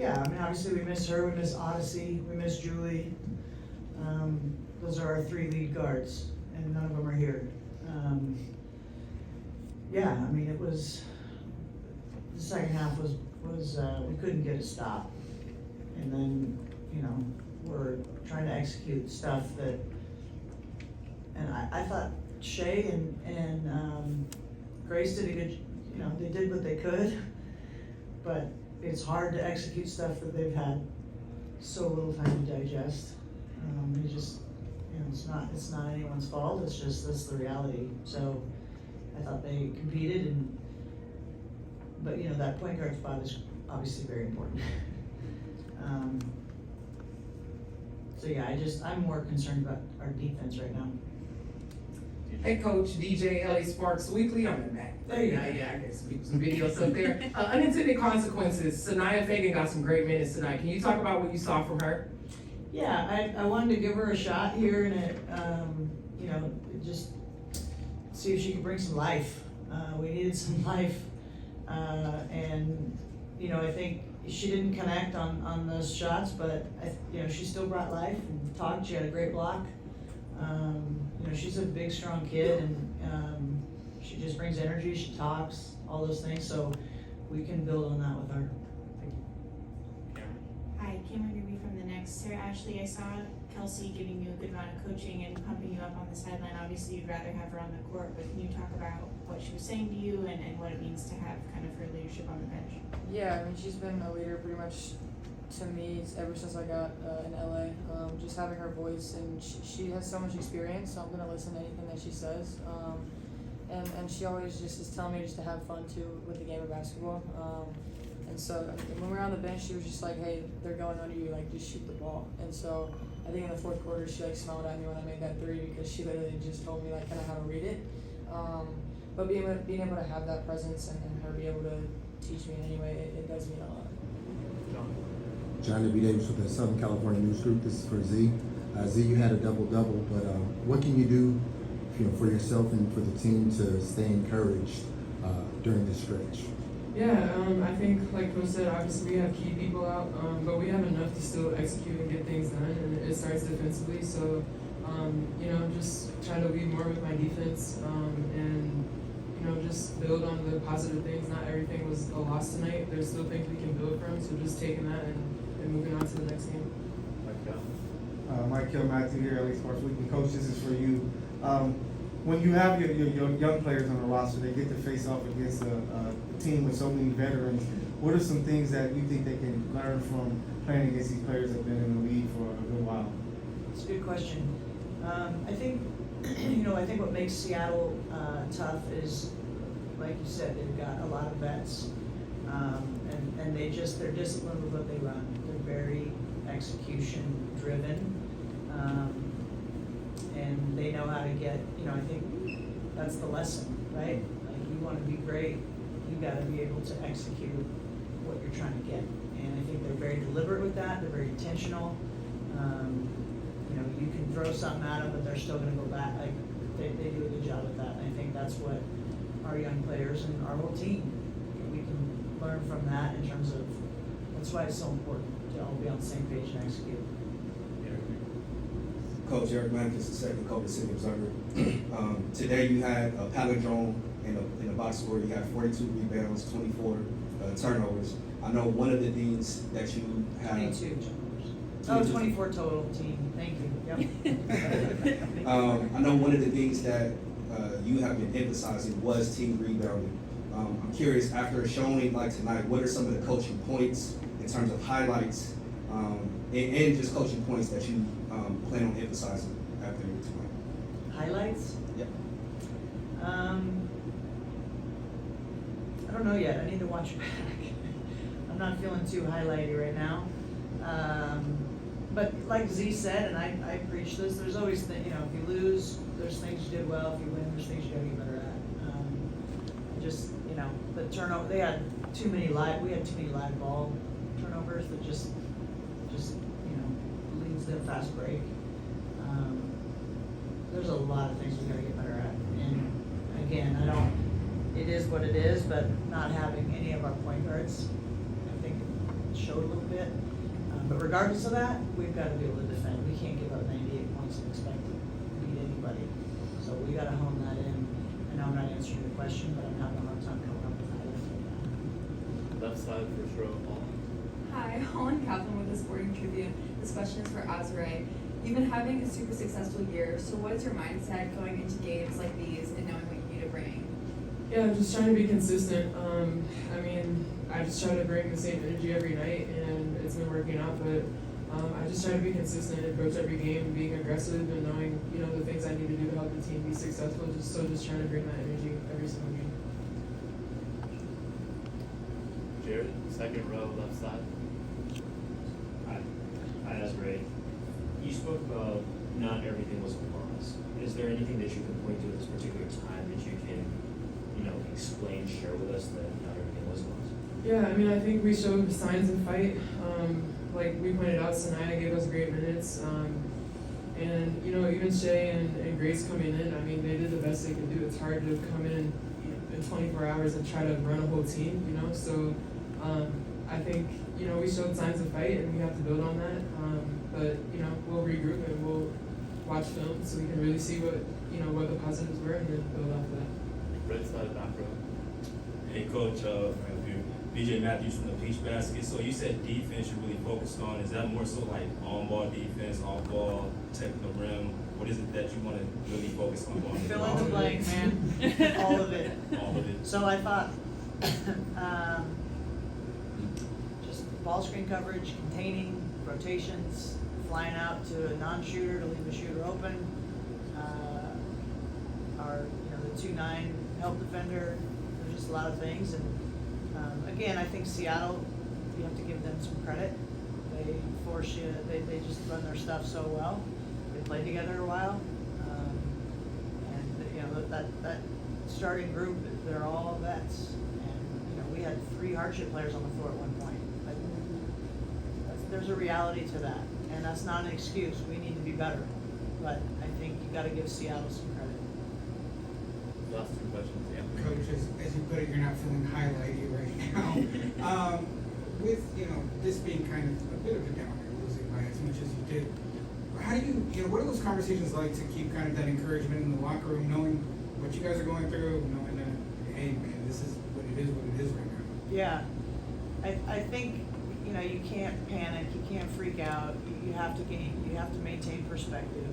yeah, I mean, obviously we miss her, we miss Odyssey, we miss Julie. Those are our 3 lead guards, and none of them are here. Yeah, I mean, it was, the second half was we couldn't get a stop. And then, you know, we're trying to execute stuff that, and I thought Shay and Grace did a good, you know, they did what they could, but it's hard to execute stuff that they've had so little time to digest. It just, you know, it's not anyone's fault, it's just, that's the reality. So I thought they competed, but you know, that point guard spot is obviously very important. So yeah, I'm more concerned about our defense right now. Hey, Coach, DJ, LA Sparks Weekly, I'm in Mac. There you go. Yeah, I got some videos up there. Unintended consequences. Sanaya Fagan got some great minutes tonight. Can you talk about what you saw from her? Yeah, I wanted to give her a shot here and you know, just see if she could bring some life. We needed some life, and you know, I think she didn't connect on those shots, but you know, she still brought life and talked. She had a great block. You know, she's a big, strong kid, and she just brings energy. She talks, all those things. So we can build on that with her. Hi, Cameron Ruby from the Next. Sarah Ashlee, I saw Kelsey giving you a good amount of coaching and pumping you up on the sideline. Obviously, you'd rather have her on the court, but can you talk about what she was saying to you and what it means to have kind of her leadership on the bench? Yeah, I mean, she's been a leader pretty much to me ever since I got in LA. Just having her voice, and she has so much experience, so I'm gonna listen to anything that she says. And she always just is telling me just to have fun too with the game of basketball. And so when we were on the bench, she was just like, hey, they're going under you, like just shoot the ball. And so I think in the fourth quarter, she like smiled at me when I made that 3 because she literally just told me like kind of how to read it. But being able to have that presence and her be able to teach me in any way, it does mean a lot. Johnny B. Davis with the Southern California News Group. This is for Z. Z, you had a double-double, but what can you do, you know, for yourself and for the team to stay encouraged during this stretch? Yeah, I think, like Coach said, obviously we have key people out, but we have enough to still execute and get things done, and it starts defensively. So, you know, just try to lead more with my defense, and you know, just build on the positive things. Not everything was a loss tonight. There's still things we can build from. So just taking that and moving on to the next game. Mike Hill, Matthew here, LA Sports Weekly. Coach, this is for you. When you have your young players on the roster, they get to face off against a team with so many veterans. What are some things that you think they can learn from playing against these players that have been in the league for a good while? It's a good question. I think, you know, I think what makes Seattle tough is, like you said, they've got a lot of vets, and they're disciplined with what they run. They're very execution driven, and they know how to get, you know, I think that's the lesson, right? Like, you want to be great, you got to be able to execute what you're trying to get. And I think they're very deliberate with that. They're very intentional. You know, you can throw something at them, but they're still going to go back. Like, they do a good job with that. And I think that's what our young players and our whole team, we can learn from that in terms of, that's why it's so important to all be on the same page and execute. Coach Eric Mankis, the second coach of City Observer. Today you had a palindrome in the box score. You had 42 rebounds, 24 turnovers. I know one of the things that you had. 22 turnovers. Oh, 24 total team. Thank you. Yep. I know one of the things that you have been emphasizing was team rebounding. I'm curious, after a showing like tonight, what are some of the coaching points in terms of highlights and just coaching points that you plan on emphasizing after tonight? Highlights? Yep. I don't know yet. I need to watch it back. I'm not feeling too highlighty right now. But like Z said, and I preach this, there's always things, you know, if you lose, there's things you did well. If you win, there's things you gotta get better at. Just, you know, the turnover, we had too many live ball turnovers that just, you know, leads to a fast break. There's a lot of things we gotta get better at. And again, it is what it is, but not having any of our point guards, I think, showed a little bit. But regardless of that, we've gotta be able to defend. We can't give up 98 points and expect to beat anybody. So we gotta hone that in. I know I'm not answering your question, but I'm having a hard time coming up with that. Left side, first row, Paul. Hi, Holland Kaplan with the Sporting Tribune. This question is for Azura. You've been having a super successful year, so what is your mindset going into games like these and knowing what you need to bring? Yeah, I'm just trying to be consistent. I mean, I just try to bring the same energy every night, and it's been working out. But I just try to be consistent, approach every game, being aggressive, and knowing the things I need to do to help the team be successful. Just trying to bring that energy every single game. Jared, second row, left side. Hi, Azura. You spoke about not everything was a loss. Is there anything that you can point to at this particular time that you can, explain, share with us that not everything was a loss? Yeah, I mean, I think we showed signs of fight. Like we pointed out, Sanaya gave us great minutes. And, even Shay and Grace coming in, I mean, they did the best they could do. It's hard to come in 24 hours and try to run a whole team, So I think, we showed signs of fight and we have to build on that. But, we'll regroup and we'll watch film so we can really see what the positives were and then build off that. Red side, back row. Hey, Coach, BJ Matthews from the Peach Basket. So you said defense you're really focused on. Is that more so like on-ball defense, off-ball, protecting the rim? What is it that you want to really focus on? Fill in the blank, man. All of it. All of it. So I thought, just ball screen coverage, containing, rotations, flying out to a non-shooter to leave the shooter open. The 2-9 help defender. There's just a lot of things, and again, I think Seattle, you have to give them some credit. They force you. They just run their stuff so well. They played together a while, and that starting group, they're all vets. And we had 3 hardship players on the floor at one point. There's a reality to that, and that's not an excuse. We need to be better, but I think you got to give Seattle some credit. Last 2 questions, Anthony. Coach, as you put it, you're not feeling highlighty right now. With this being kind of a bit of a downer, losing by as much as you did, how do you what are those conversations like to keep kind of that encouragement in the locker room, knowing what you guys are going through, knowing that, hey man, this is what it is right now? Yeah, I think you can't panic, you can't freak out. You have to maintain perspective.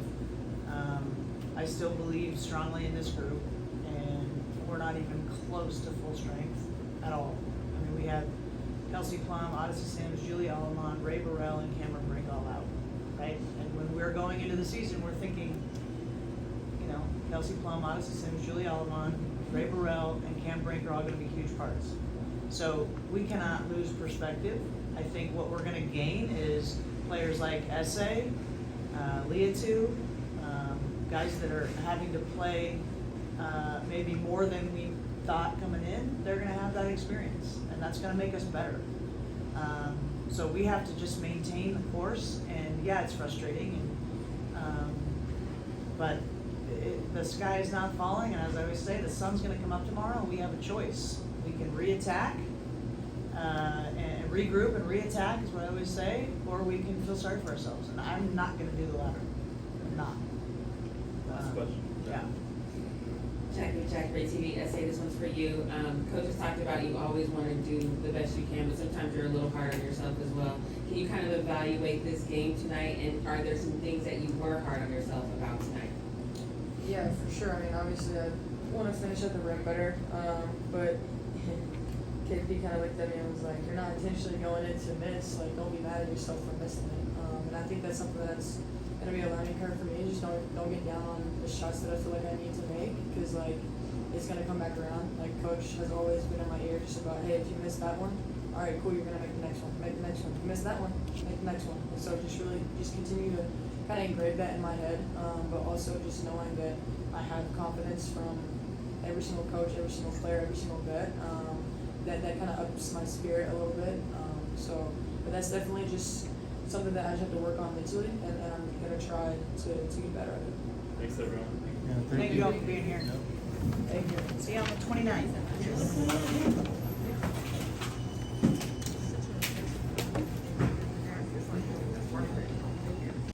I still believe strongly in this group. We're not even close to full strength at all. I mean, we have Kelsey Plum, Odyssey Sims, Julie Allemand, Ray Burrell, and Cameron Brink all out, right? And when we're going into the season, we're thinking, Kelsey Plum, Odyssey Sims, Julie Allemand, Ray Burrell, and Cam Brink are all going to be huge parts. So we cannot lose perspective. I think what we're going to gain is players like Essay, Leatu, guys that are having to play maybe more than we thought coming in. They're going to have that experience, and that's going to make us better. So we have to just maintain the course, and yeah, it's frustrating, but the sky is not falling, and as I always say, the sun's going to come up tomorrow, and we have a choice. We can re-attack and regroup and re-attack is what I always say, or we can feel sorry for ourselves, and I'm not going to do the latter. I'm not. Last question. Yeah. Jack, Great TV, essay, this one's for you. Coach has talked about you always want to do the best you can, but sometimes you're a little hard on yourself as well. Can you kind of evaluate this game tonight, and are there some things that you were hard on yourself about tonight? Yeah, for sure. I mean, obviously, I want to finish at the rim better, but KP kind of looked at me and was like, "You're not intentionally going in to miss. Like, don't be mad at yourself for missing it." And I think that's something that's gonna be a learning curve for me. Just don't get down on the shots that I feel like I need to make, because it's gonna come back around. Like Coach has always been in my ear just about, hey, if you miss that one, all right, cool, you're gonna make the next one. Make the next one. If you miss that one, make the next one. And so just continue to kind of engrave that in my head, but also just knowing that I have confidence from every single coach, every single player, every single vet. That kind of ups my spirit a little bit. But that's definitely just something that I just have to work on mentally, and I'm gonna try to get better at it. Thanks, everyone. Thank you all for being here. Thank you. See you on the 29th.